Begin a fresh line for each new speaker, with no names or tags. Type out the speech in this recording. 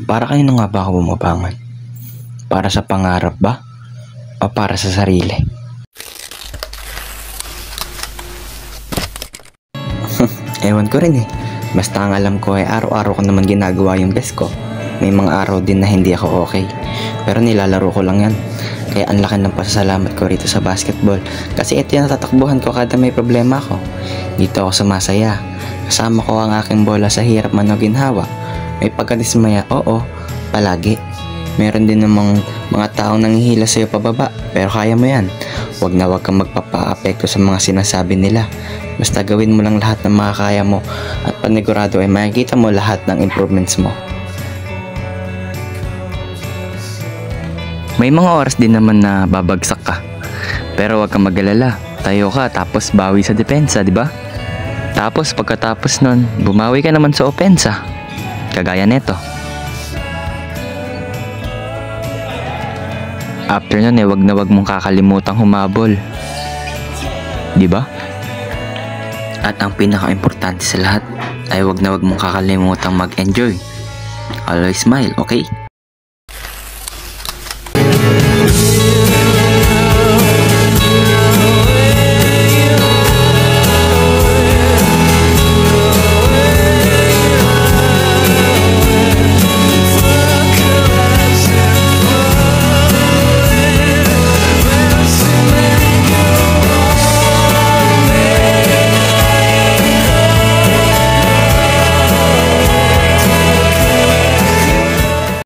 Para kanino nga ba ako bumabangon? Para sa pangarap ba? O para sa sarili? Ewan ko rin eh. Basta ang alam ko ay araw-araw ko naman ginagawa yung best ko. May mga araw din na hindi ako okay. Pero nilalaro ko lang yan. Kaya ang laki ng pasasalamat ko rito sa basketball. Kasi ito yung natatakbuhan ko kada may problema ako. Dito ako sumasaya. Kasama ko ang aking bola sa hirap man o ginhawa. May pagkadismaya, oo, palagi. Meron din namang mga taong nanghihila sa'yo pababa. Pero kaya mo yan. Huwag na huwag kang magpapa-apekto sa mga sinasabi nila. Basta gawin mo lang lahat ng makakaya mo. At panigurado ay makikita mo lahat ng improvements mo. May mga oras din naman na babagsak ka. Pero huwag kang mag-alala. Tayo ka tapos bawi sa depensa, di ba? Tapos pagkatapos nun, bumawi ka naman sa opensa. Kagaya neto. After nun wag na wag mong kakalimutang humabol. Di ba? At ang pinaka-importante sa lahat ay wag na wag mong kakalimutang mag-enjoy. Always smile, okay?